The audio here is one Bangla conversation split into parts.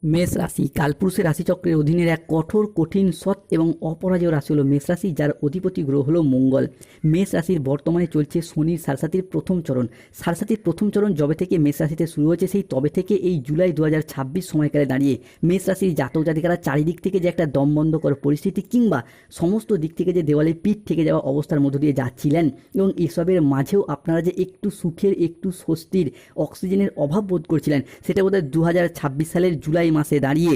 মেষ রাশি কালপুরুষের রাশিচক্রের অধীনের এক কঠোর, কঠিন, সৎ এবং অপরাজেয় রাশি হলো মেষ রাশি, যার অধিপতি গ্রহ হলো মঙ্গল। মেষ রাশির বর্তমানে চলছে শনির সাড়সাতির প্রথম চরণ। সাড়সাতির প্রথম চরণ যবে থেকে মেষ রাশিতে শুরু হয়েছে, সেই তবে থেকে এই জুলাই 2026 সময়কালে দাঁড়িয়ে মেষ রাশির জাতক জাতিকারা চারিদিক থেকে যে একটা দমবন্ধকর পরিস্থিতি কিংবা সমস্ত দিক থেকে যে দেওয়ালে পিঠ থেকে যাওয়া অবস্থার মধ্য দিয়ে যাচ্ছিলেন, এবং এসবের মাঝেও আপনারা যে একটু সুখের, একটু স্বস্তির, অক্সিজেনের অভাব বোধ করছিলেন, সেটা বোধহয় 2026 সালের জুলাই মাসে দাঁড়িয়ে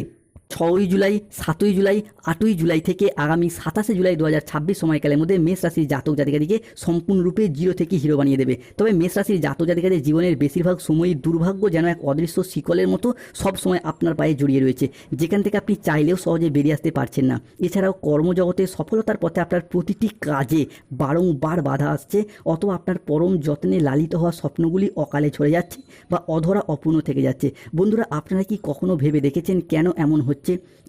6ই জুলাই, 7ই জুলাই, 8ই জুলাই থেকে আগামী 27শে জুলাই 2026 সময়কালের মধ্যে মেষ রাশির জাতক জাতিকাদিকে সম্পূর্ণরূপে জিরো থেকে হিরো বানিয়ে দেবে। তবে মেষ রাশির জাতক জাতিকাদের জীবনের বেশিরভাগ সময়ই দুর্ভাগ্য যেন এক অদৃশ্য শিকলের মতো সব সময় আপনার পায়ে জড়িয়ে রয়েছে, যেখান থেকে আপনি চাইলেও সহজে বেরিয়ে আসতে পারছেন না। এছাড়াও কর্মজগতে সফলতার পথে আপনার প্রতিটি কাজে বারংবার বাধা আসছে, অথবা আপনার পরম যত্নে লালিত হওয়া স্বপ্নগুলি অকালে ঝরে যাচ্ছে বা অধরা অপূর্ণ থেকে যাচ্ছে। বন্ধুরা, আপনারা কি কখনো ভেবে দেখেছেন কেন এমন হচ্ছে?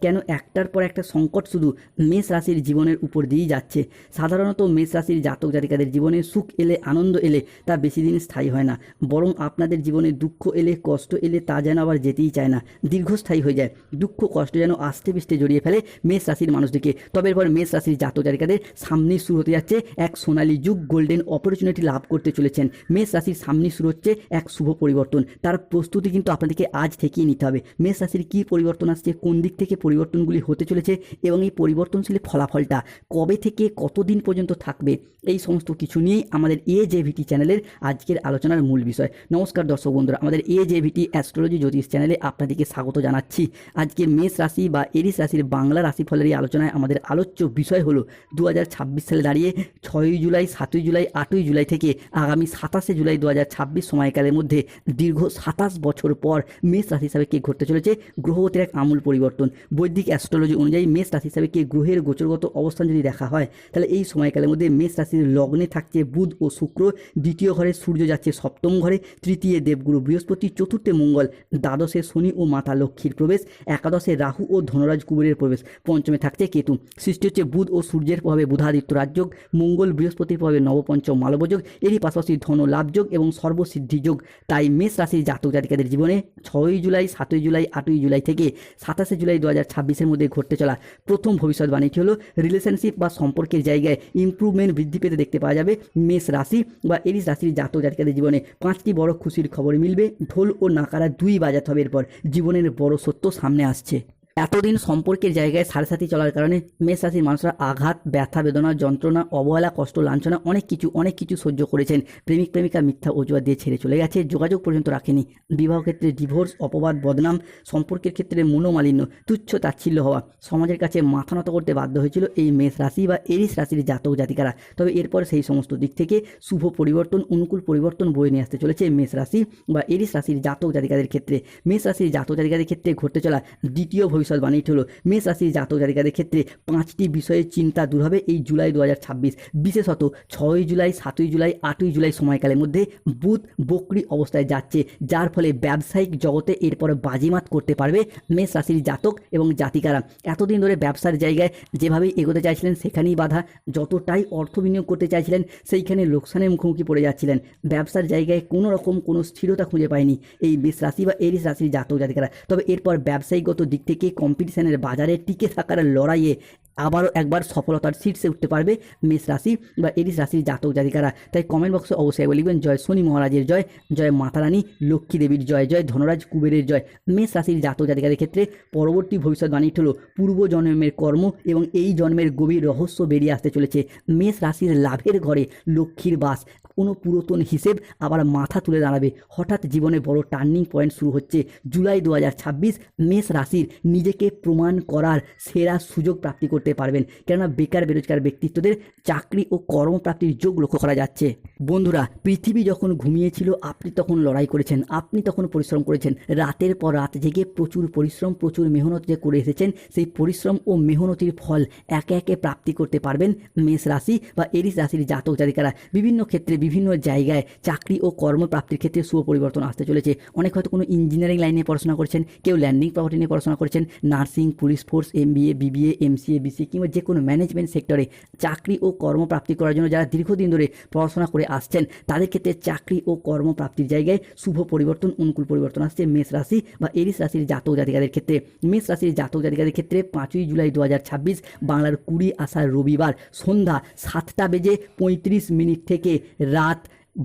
কেন একটার পর একটা সংকট শুধু মেষ রাশির জীবনের উপর দিয়েই যাচ্ছে? সাধারণত মেষ রাশির জাতক জাতিকাদের জীবনে সুখ এলে, আনন্দ এলে তা বেশি দিন স্থায়ী হয় না, বরং আপনাদের জীবনে দুঃখ এলে, কষ্ট এলে তা যেন আবার যেতেই চায় না, দীর্ঘস্থায়ী হয়ে যায়। দুঃখ কষ্ট যেন আস্তে পিষ্টে জড়িয়ে ফেলে মেষ রাশির মানুষটিকে। তবে এরপর মেষ রাশির জাতক জাতিকাদের সামনেই শুরু হতে যাচ্ছে এক সোনালী যুগ, গোল্ডেন অপরচুনিটি লাভ করতে চলেছেন। মেষ রাশির সামনে শুরু হচ্ছে এক শুভ পরিবর্তন, তার প্রস্তুতি কিন্তু আপনাদেরকে আজ থেকেই নিতে হবে। মেষ রাশির কী পরিবর্তন আসছে, কোন দিক থেকে পরিবর্তনগুলি হতে চলেছে এবং এই পরিবর্তনশীল ফলাফলটা কবে থেকে কতদিন পর্যন্ত থাকবে, এই সমস্ত কিছু নিয়েই আমাদের AJVT চ্যানেলের আজকের আলোচনার মূল বিষয়। নমস্কার দর্শক বন্ধুরা, আমাদের AJVT অ্যাস্ট্রোলজি জ্যোতিষ চ্যানেলে আপনাদেরকে স্বাগত জানাচ্ছি। আজকে মেষ রাশি বা এরিস রাশির বাংলা রাশিফলের এই আলোচনায় আমাদের আলোচ্য বিষয় হলো 2026 সালে দাঁড়িয়ে 6ই জুলাই, 7ই জুলাই, 8ই জুলাই থেকে আগামী 27শে জুলাই 2026 সময়কালের মধ্যে দীর্ঘ 27 বছর পর মেষ রাশি হিসাবে কে ঘটতে চলেছে গ্রহগতির এক আমূল পরিবর্তন। বৈদিক অ্যাস্ট্রোলজি অনুযায়ী মেষ রাশি হিসাবে কে গ্রহের গোচরগত অবস্থান যদি দেখা হয়, তাহলে এই সময়কালের মধ্যে মেষ রাশির লগ্নে থাকছে বুধ ও শুক্র, দ্বিতীয় ঘরে সূর্য যাচ্ছে সপ্তম ঘরে, তৃতীয় দেবগুরু বৃহস্পতি, চতুর্থে মঙ্গল, দ্বাদশে শনি ও মাতা লক্ষ্মীর প্রবেশ, একাদশে রাহু ও ধনরাজ কুবেরের প্রবেশ, পঞ্চমে থাকছে কেতু। সৃষ্টি হচ্ছে বুধ ও সূর্যের প্রভাবে বুধাদিত্য রাজযোগ, মঙ্গল বৃহস্পতির প্রভাবে নবপঞ্চম মালবযোগ, এরই পাশাপাশি ধন লাভযোগ এবং সর্বসিদ্ধি যোগ। তাই মেষ রাশির জাতক জাতিকাদের জীবনে 6ই জুলাই, 7ই জুলাই, 8ই জুলাই থেকে 27শে জুলাই 2026-এর মধ্যে ঘটতে চলা প্রথম ভবিষ্যৎবাণীটি হলো রিলেশনশিপ বা সম্পর্কের জায়গায় ইমপ্রুভমেন্ট বৃদ্ধি পেতে দেখতে পাওয়া যাবে মেষ রাশি বা এরিস রাশির জাতক জাতিকাদের জীবনে। 5টি বড় খুশির খবর মিলবে, ঢোল ও নাকারা দুই বাজাতে হবে। এরপর জীবনের বড় সত্য সামনে আসছে। এতদিন সম্পর্কের জায়গায় সাড়ে চলার কারণে মেষ রাশির মানুষরা আঘাত, ব্যথা, বেদনা, যন্ত্রণা, অবহেলা, কষ্ট, লাঞ্ছনা অনেক কিছু সহ্য করেছেন। প্রেমিক প্রেমিকা মিথ্যা অজুহাত দিয়ে ছেড়ে চলে গেছে, যোগাযোগ পর্যন্ত রাখেনি। বিবাহ ক্ষেত্রে ডিভোর্স, অপবাদ, বদনাম, সম্পর্কের ক্ষেত্রে মনোমালিন্য, তুচ্ছ তাচ্ছিল্য হওয়া, সমাজের কাছে মাথা নত করতে বাধ্য হয়েছিল এই মেষ রাশি বা এরিস রাশির জাতক জাতিকারা। তবে এরপর সেই সমস্ত দিক থেকে শুভ পরিবর্তন, অনুকূল পরিবর্তন বয়ে নিয়ে আসতে চলেছে মেষ রাশি বা এরিস রাশির জাতক জাতিকাদের ক্ষেত্রে। মেষ রাশির জাতক জাতিকাদের ক্ষেত্রে ঘটতে চলা দ্বিতীয় ভবিষ্যৎবাণীটি হলো মেষ রাশির জাতক জাতিকাদের ক্ষেত্রে 5টি বিষয়ে চিন্তা দূর হবে এই জুলাই 2026। বিশেষত 6ই জুলাই, 7ই জুলাই, 8ই জুলাই সময়কালের মধ্যে বুধ বক্রী অবস্থায় যাচ্ছে, যার ফলে ব্যবসায়িক জগতে এরপরে বাজিমাত করতে পারবে মেষ রাশির জাতক এবং জাতিকারা। এতদিন ধরে ব্যবসার জায়গায় যেভাবেই এগোতে চাইছিলেন সেখানেই বাধা, যতটাই অর্থ বিনিয়োগ করতে চাইছিলেন সেইখানে লোকসানের মুখোমুখি পড়ে যাচ্ছিলেন। ব্যবসার জায়গায় কোনো রকম কোনো স্থিরতা খুঁজে পায়নি এই মেষ রাশি বা এরিস রাশির জাতক জাতিকারা। তবে এরপর ব্যবসায়িকগত দিক থেকে কম্পিটিশনের বাজারে টিকে থাকার লড়াইয়ে আবারও একবার সফলতার শীর্ষে উঠতে পারবে মেষ রাশি বা এরিস রাশির জাতক জাতিকারা। তাই কমেন্ট বক্সে অবশ্যই লিখবেন জয় শনি মহারাজের জয়, জয় মাতা রানী লক্ষ্মী দেবীর জয়, জয় ধনরাজ কুবেরের জয়। মেষ রাশির জাতক জাতিকাদের ক্ষেত্রে পরবর্তী ভবিষ্যৎবাণীটি হলো পূর্ব জন্মের কর্ম এবং এই জন্মের গভীর রহস্য বেরিয়ে আসতে চলেছে। মেষ রাশির লাভের ঘরে লক্ষ্মীর বাস, কোনো পুরাতন হিসেব আবার মাথা তুলে দাঁড়াবে। হঠাৎ জীবনে বড় টার্নিং পয়েন্ট শুরু হচ্ছে জুলাই 2026। মেষ রাশির নিজেকে প্রমাণ করার সেরা সুযোগ প্রাপ্তি করতে পারবেন, কেননা বেকার বেরোজগার ব্যক্তিত্বদের চাকরি ও কর্মপ্রাপ্তির যোগ লক্ষ্য করা যাচ্ছে। বন্ধুরা, পৃথিবী যখন ঘুমিয়েছিল আপনি তখন লড়াই করেছেন, আপনি তখন পরিশ্রম করেছেন, রাতের পর রাত জেগে প্রচুর পরিশ্রম, প্রচুর মেহনত যে করে এসেছেন, সেই পরিশ্রম ও মেহনতির ফল একে একে প্রাপ্তি করতে পারবেন মেষ রাশি বা এরিস রাশির জাতক জাতিকারা। বিভিন্ন ক্ষেত্রে বিভিন্ন জায়গায় চাকরি ও কর্মপ্রাপ্তির ক্ষেত্রে শুভ পরিবর্তন আসতে চলেছে। অনেক হয়তো কোনো ইঞ্জিনিয়ারিং লাইনে পড়াশোনা করছেন, কেউ ল্যান্ডিং প্রপার্টি নিয়ে পড়াশোনা করছেন, nursing, police force, MBA, BBA, MCA, BCA কিংবা যে কোনো ম্যানেজমেন্ট সেক্টরে চাকরি ও কর্মপ্রাপ্তি করার জন্য যারা দীর্ঘদিন ধরে পড়াশোনা করে আসছেন তাদের ক্ষেত্রে চাকরি ও কর্মপ্রাপ্তির জায়গায় শুভ পরিবর্তন, অনুকূল পরিবর্তন আসছে মেষ রাশি বা এরিস রাশির জাতক জাতিকাদের ক্ষেত্রে। মেষ রাশির জাতক জাতিকাদের ক্ষেত্রে 5ই জুলাই 2026 বাংলার 20 আষাঢ় রবিবার সন্ধ্যা 7:35 থেকে রাত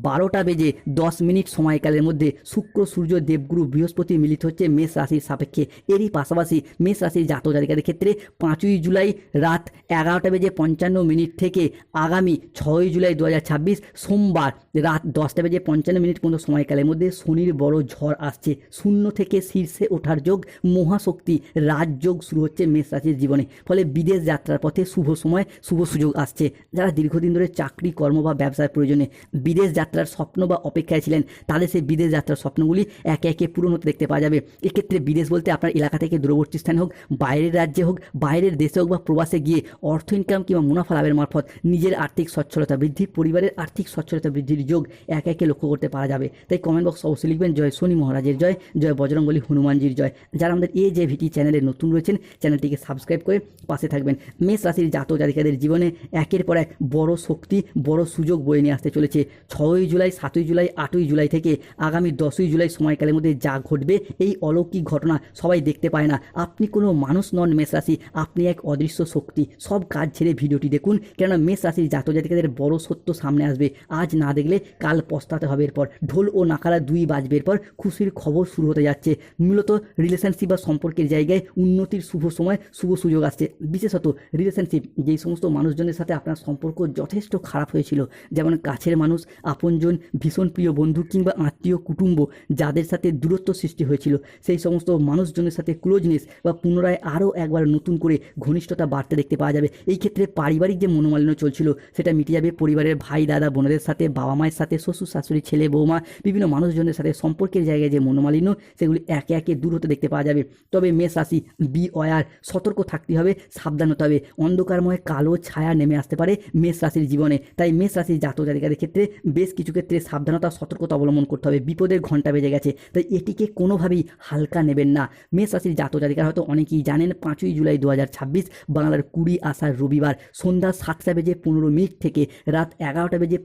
12:10 সময়কালের মধ্যে শুক্র, সূর্য, দেবগুরু, বৃহস্পতি মিলিত হচ্ছে মেষ রাশির সাপেক্ষে। এরই পাশাপাশি মেষ রাশির জাতক জাতিকাদের ক্ষেত্রে 5ই জুলাই রাত 11:55 থেকে আগামী 6ই জুলাই 2026 সোমবার রাত 10:55 পর্যন্ত সময়কালের মধ্যে শনির বড় ঝড় আসছে। শূন্য থেকে শীর্ষে ওঠার যোগ, মহাশক্তি রাজযোগ শুরু হচ্ছে মেষ রাশির জীবনে। ফলে বিদেশ যাত্রার পথে শুভ সময়, শুভ সুযোগ আসছে। যারা দীর্ঘদিন ধরে চাকরি, কর্ম বা ব্যবসার প্রয়োজনে বিদেশ যাত্রার স্বপ্ন বা অপেক্ষায় ছিলেন তাদের সেই বিদেশ যাত্রার স্বপ্নগুলি একে একে পূরণ হতে দেখতে পাওয়া যাবে। এক্ষেত্রে বিদেশ বলতে আপনার এলাকা থেকে দূরবর্তী স্থানে হোক, বাইরের রাজ্যে হোক, বাইরের দেশে হোক বা প্রবাসে গিয়ে অর্থ ইনকাম কিংবা মুনাফা লাভের মারফত নিজের আর্থিক সচ্ছলতা বৃদ্ধি, পরিবারের আর্থিক সচ্ছলতা বৃদ্ধির যোগ একে একে লক্ষ্য করতে পারা যাবে। তাই কমেন্ট বক্স অবশ্যই লিখবেন জয় শনি মহারাজের জয়, জয় বজরংবলী হনুমানজির জয়। যারা আমাদের AJVT চ্যানেলে নতুন রয়েছেন চ্যানেলটিকে সাবস্ক্রাইব করে পাশে থাকবেন। মেষ রাশির জাতক জাতিকাদের জীবনে একের পর এক বড় শক্তি, বড় সুযোগ বয়ে নিয়ে আসতে চলেছে। 6ই জুলাই, 7ই জুলাই, 8ই জুলাই থেকে আগামী 10ই জুলাই সময়কালের মধ্যে যা ঘটবে এই অলৌকিক ঘটনা সবাই দেখতে পায় না। আপনি কোনো মানুষ নন মেষ রাশি, আপনি এক অদৃশ্য শক্তি। সব কাজ ছেড়ে ভিডিওটি দেখুন, কেননা মেষ রাশির জাতক জাতিকাদের বড় সত্য সামনে আসবে। আজ না দেখলে কাল পস্তাতে হবে। এরপর ঢোল ও নাকারা দুই বাজবে। এরপর খুশির খবর শুরু হতে যাচ্ছে। মূলত রিলেশনশিপ বা সম্পর্কের জায়গায় উন্নতির শুভ সময়, শুভ সুযোগ আসছে। বিশেষত রিলেশনশিপ, যেই সমস্ত মানুষজনের সাথে আপনার সম্পর্ক যথেষ্ট খারাপ হয়েছিল, যেমন কাছের মানুষ, আপনজন, ভীষণ প্রিয় বন্ধু কিংবা আত্মীয় কুটুম্ব যাদের সাথে দূরত্ব সৃষ্টি হয়েছিল, সেই সমস্ত মানুষজনের সাথে ক্লোজনেস বা পুনরায় আরও একবার নতুন করে ঘনিষ্ঠতা বাড়তে দেখতে পাওয়া যাবে। এই ক্ষেত্রে পারিবারিক যে মনোমালিন্য চলছিল সেটা মিটে যাবে। পরিবারের ভাই, দাদা, বোনেদের সাথে, বাবা মায়ের সাথে, শ্বশুর শাশুড়ি, ছেলে বৌমা, বিভিন্ন মানুষজনের সাথে সম্পর্কের জায়গায় যে মনোমালিন্য সেগুলি একে একে দূর হতে দেখতে পাওয়া যাবে। তবে মেষ রাশি বি অয়ার, সতর্ক থাকতে হবে, সাবধান হতে হবে। অন্ধকারময় কালো ছায়া নেমে আসতে পারে মেষ রাশির জীবনে। তাই মেষ রাশির জাতক জাতিকাদের ক্ষেত্রে বেশ কিছু ক্ষেত্রে সাবধানতা, সতর্কতা অবলম্বন করতে হবে। বিপদের ঘণ্টা বেজে গেছে, তাই এটিকে কোনোভাবেই হালকা নেবেন না। মেষ রাশির জাতক জাতিকারা হয়তো অনেকেই জানেন 5ই জুলাই 2026 বাংলার 20 আষাঢ় রবিবার সন্ধ্যা 7:15 থেকে রাত 11:55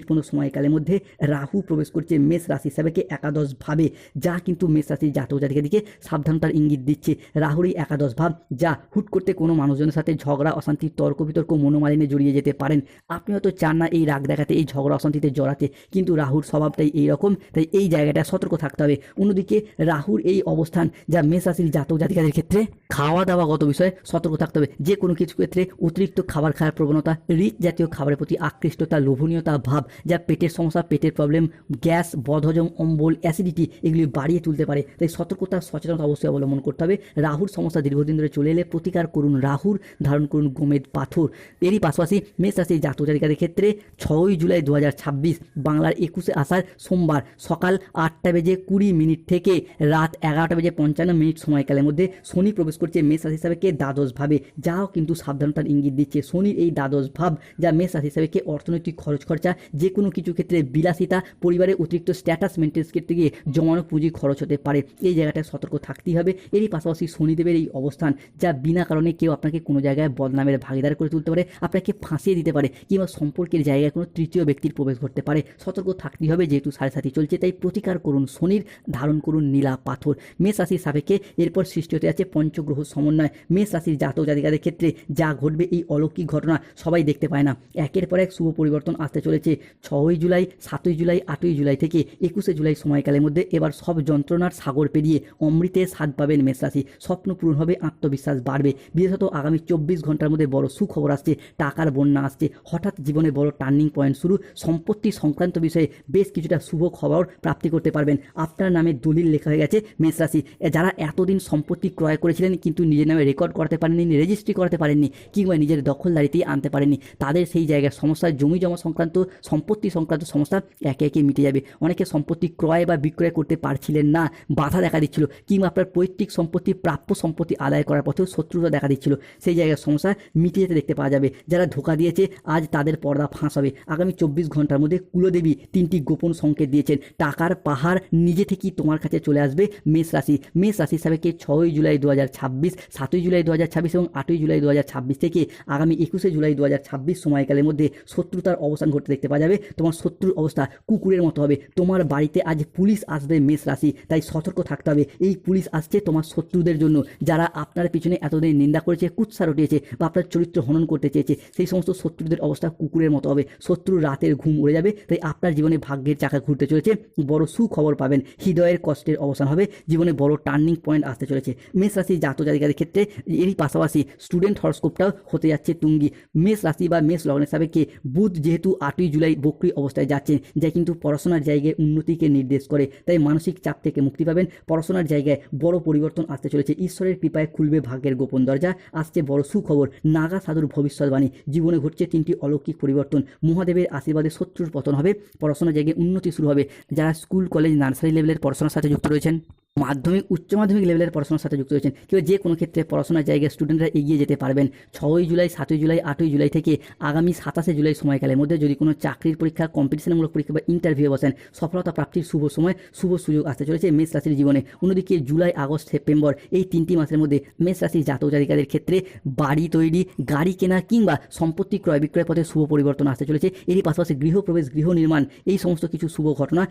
পর্যন্ত সময়কালের মধ্যে রাহু প্রবেশ করছে মেষ রাশি হিসাবে একাদশভাবে, যা কিন্তু মেষ রাশির জাতক জাতিকাদিকে সাবধানতার ইঙ্গিত দিচ্ছে। রাহুর এই একাদশ ভাব যা হুট করতে কোনো মানুষজনের সাথে ঝগড়া, অশান্তি, তর্ক বিতর্ক, মনোমালিন্যে জড়িয়ে যেতে পারেন। আপনি হয়তো চান না এই রাগ দেখাতে, এই ঝগড়া অশান্তিতে জড়াতে, কিন্তু রাহুর স্বভাবটাই এইরকম, তাই এই জায়গাটা সতর্ক থাকতে হবে। অন্যদিকে রাহুর এই অবস্থান যা মেষ রাশির জাতক জাতিকাদের ক্ষেত্রে খাওয়া দাওয়াগত বিষয়ে সতর্ক থাকতে হবে। যে কোনো কিছু ক্ষেত্রে অতিরিক্ত খাবার খাওয়ার প্রবণতা, রিচ জাতীয় খাবারের প্রতি আকৃষ্টতা, লোভনীয়তা ভাব যা পেটের সমস্যা, পেটের প্রবলেম, গ্যাস, বদহজম, অম্বল, অ্যাসিডিটি এগুলি বাড়িয়ে তুলতে পারে। তাই সতর্কতা, সচেতনতা অবশ্যই অবলম্বন করতে হবে। রাহুর সমস্যা দীর্ঘদিন ধরে চলে এলে প্রতিকার করুন রাহুর, ধারণ করুন গোমেদ পাথর। এরই পাশাপাশি মেষ রাশির জাতক জাতিকাদের ক্ষেত্রে 6ই জুলাই 2026 বাংলার 21 আষাঢ় সোমবার সকাল 8:20 থেকে রাত 11:55 সময়কালের মধ্যে শনি প্রবেশ করছে মেষ রাশি হিসাবে দ্বাদশভাবে, যাও কিন্তু সাবধানতার ইঙ্গিত দিচ্ছে। শনির এই দ্বাদশ ভাব যা মেষ রাশি হিসাবে অর্থনৈতিক খরচ খরচা, যে কোনো কিছু ক্ষেত্রে বিলাসিতা, পরিবারের অতিরিক্ত স্ট্যাটাস মেনটেন্স করতে গিয়ে জমানো পুঁজি খরচ হতে পারে। এই জায়গাটায় সতর্ক থাকতেই হবে। এরই পাশাপাশি শনিদেবের এই অবস্থান যা বিনা কারণে কেউ আপনাকে কোনো জায়গায় বদনামের ভাগিদার করে তুলতে পারে, আপনাকে ফাঁসিয়ে দিতে পারে, কিংবা সম্পর্কের জায়গায় কোনো তৃতীয় ব্যক্তির প্রবেশ ঘটতে পারে। সতর্ক থাকতেই হবে, যেহেতু 7.5 চলছে। তাই প্রতিকার করুন শনির, ধারণ করুন নীলা পাথর। মেষ রাশির সাপেক্ষে এরপর সৃষ্টি হতে যাচ্ছে পঞ্চগ্রহ সমন্বয়। মেষ রাশির জাতক জাতিকাদের ক্ষেত্রে যা ঘটবে এই অলৌকিক ঘটনা সবাই দেখতে পায় না। একের পর এক শুভ পরিবর্তন আসতে চলেছে। 6ই জুলাই, 7ই জুলাই, 8ই জুলাই থেকে 21 জুলাই সময়কালের মধ্যে এবার সব যন্ত্রণার সাগর পেরিয়ে অমৃতের স্বাদ পাবেন মেষ রাশি। স্বপ্ন পূরণ হবে, আত্মবিশ্বাস বাড়বে। বিশেষত আগামী 24 ঘন্টার মধ্যে বড় সুখবর আসছে, টাকার বন্যা আসছে, হঠাৎ জীবনে বড় টার্নিং পয়েন্ট শুরু, সম্পত্তি সংক্রান্ত বিষয়ে বেশ কিছুটা শুভ খবর প্রাপ্তি করতে পারবেন। আপনার নামে দলিল লেখা হয়ে গেছে মেষ রাশি। যারা এতদিন সম্পত্তি ক্রয় করেছিলেন কিন্তু নিজের নামে রেকর্ড করাতে পারেননি, রেজিস্ট্রি করাতে পারেননি, কিংবা নিজের দখলদারিতেই আনতে পারেননি, তাদের সেই জায়গায় সমস্যা, জমি জমা সংক্রান্ত, সম্পত্তি সংক্রান্ত সমস্যা একে একে মিটে যাবে। অনেকে সম্পত্তি ক্রয় বা বিক্রয় করতে পারছিলেন না, বাধা দেখা দিচ্ছিল, কিংবা আপনার পৈতৃক সম্পত্তি, প্রাপ্য সম্পত্তি আদায় করার পথেও শত্রুতা দেখা দিচ্ছিল, সেই জায়গায় সমস্যা মিটে যেতে দেখতে পাওয়া যাবে। যারা ধোঁকা দিয়েছে আজ তাদের পর্দা ফাঁস হবে। আগামী 24 ঘন্টার মধ্যে কুলদেবী তিনটি গোপন সংকেত দিয়েছেন। টাকার পাহাড় নিজে থেকেই তোমার কাছে চলে আসবে। মেষ রাশি হিসাবে 6ই জুলাই 2026, 7ই জুলাই 2026 এবং 8ই জুলাই 2026 থেকে আগামী 21শে জুলাই 2026 সময়কালের মধ্যে শত্রুতার অবসান ঘটতে দেখতে পাওয়া যাবে। তোমার শত্রুর অবস্থা কুকুরের মতো হবে। তোমার বাড়িতে আজ পুলিশ আসবে মেষ রাশি, তাই সতর্ক থাকতে হবে। এই পুলিশ আসছে তোমার শত্রুদের জন্য, যারা আপনার পিছনে এতদিন নিন্দা করেছে, কুৎসা রটিয়েছে বা আপনার চরিত্র হনন করতে চেয়েছে। সেই সমস্ত শত্রুদের অবস্থা কুকুরের মতো হবে। শত্রুর রাতের ঘুম উড়ে যাবে। তাই আপনার জীবনে ভাগ্যের চাকা ঘুরতে চলেছে। বড় সুখবর পাবেন, হৃদয়ের কষ্টের অবসান হবে, জীবনে বড় টার্নিং পয়েন্ট আসতে চলেছে। মেষ রাশি জাতক জাতিকাদের ক্ষেত্রে এরই পাশাপাশি স্টুডেন্ট হরস্কোপটাও হতে যাচ্ছে তুঙ্গি। মেষ রাশি বা মেষ লগ্নের সাপেক্ষে বুধ যেহেতু 8ই জুলাই বক্রী অবস্থায় যাচ্ছেন, যা কিন্তু পড়াশোনার জায়গায় উন্নতিকে নির্দেশ করে। তাই মানসিক চাপ থেকে মুক্তি পাবেন। পড়াশোনার জায়গায় বড় পরিবর্তন আসতে চলেছে। ঈশ্বরের কৃপায় খুলবে ভাগ্যের গোপন দরজা। আসছে বড় সুখবর, নাগা সাধুর ভবিষ্যৎবাণী। জীবনে ঘটছে 3টি অলৌকিক পরিবর্তন। মহাদেবের আশীর্বাদে শত্রুর পতন হবে। পড়াশোনার জায়গায় উন্নতি শুরু হবে। যারা স্কুল কলেজ নার্সারি লেভেলের পড়াশোনার সাথে যুক্ত রয়েছেন, মাধ্যমিক উচ্চ মাধ্যমিক লেভেলের পড়াশোনার সাথে যুক্ত রয়েছেন, কেউ যে কোনো ক্ষেত্রে পড়াশোনার জায়গায় স্টুডেন্টরা এগিয়ে যেতে পারবেন। 6ই জুলাই, 7ই জুলাই, 8ই জুলাই থেকে আগামী 27শে জুলাই সময়কালের মধ্যে যদি কোনো চাকরির পরীক্ষা, কম্পিটিশনমূলক পরীক্ষা বা ইন্টারভিউ বসেন, সফলতা প্রাপ্তির শুভ সময়, শুভ সুযোগ আসতে চলেছে মেষ রাশির জীবনে। অন্যদিকে জুলাই, আগস্ট, সেপ্টেম্বর এই 3টি মাসের মধ্যে মেষ রাশির জাতক জাতিকাদের ক্ষেত্রে বাড়ি তৈরি, গাড়ি কেনা কিংবা সম্পত্তি ক্রয় বিক্রয় পথে শুভ পরিবর্তন আসতে চলেছে। এরই পাশাপাশি গৃহপ্রবেশ, গৃহ নির্মাণ এই সমস্ত কিছু শুভ ঘটনা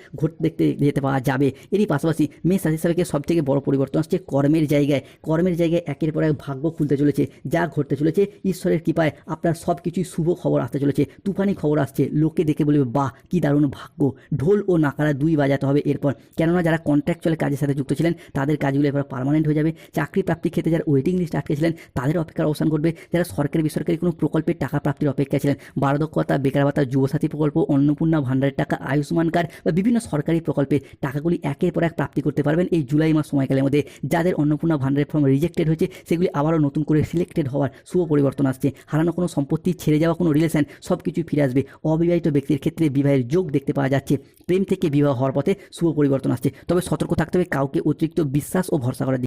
দেখতে যেতে পাওয়া যাবে। এরই পাশাপাশি মেষ রাশির সাপেক্ষে সবথেকে বড় পরিবর্তন আসছে কর্মের জায়গায়। কর্মের জায়গায় একের পর এক ভাগ্য খুলতে চলেছে। যা ঘটতে চলেছে ঈশ্বরের কৃপায় আপনার সব কিছুই শুভ খবর আসতে চলেছে। তুফানি খবর আসছে, লোকে দেখে বলবে বাহ কি দারুণ ভাগ্য। ঢোল ও নাকারা দুই বাজাতে হবে এরপর, কেননা যারা কন্ট্রাকচুয়াল কাজের সাথে যুক্ত ছিলেন তাদের কাজগুলো এবার পার্মানেন্ট হয়ে যাবে। চাকরি প্রাপ্তির ক্ষেত্রে যারা ওয়েটিং লিস্টে আটকে ছিলেন তাদের অপেক্ষার অবসান ঘটবে। যারা সরকারি বেসরকারি কোনো প্রকল্পের টাকা প্রাপ্তির অপেক্ষায় ছিলেন, বার্ধক্যতা, বেকার ভাতা, যুবসাথী প্রকল্প, অন্নপূর্ণা ভান্ডারের টাকা, আয়ুষ্মান কার্ড বা বিভিন্ন সরকারি প্রকল্পের টাকাগুলি একের পর এক প্রাপ্তি করতে পারবেন এই জুলাই মাস সময়কালের মধ্যে। যাদের অন্নপূর্ণা ভান্ডারের ফর্ম রিজেক্টেড হয়েছে সেগুলি আবারও নতুন করে সিলেক্টেড হওয়ার শুভ পরিবর্তন আসছে। হারানো কোনো সম্পত্তি, ছেড়ে যাওয়া কোনো রিলেশন সব কিছুই ফিরে আসবে। অবিবাহিত ব্যক্তির ক্ষেত্রে বিবাহের যোগ দেখতে পাওয়া যাচ্ছে। প্রেম থেকে বিবাহ হওয়ার পথে শুভ পরিবর্তন আসছে। তবে সতর্ক থাকতে হবে কাউকে অতিরিক্ত বিশ্বাস ও ভরসা করার দিকে।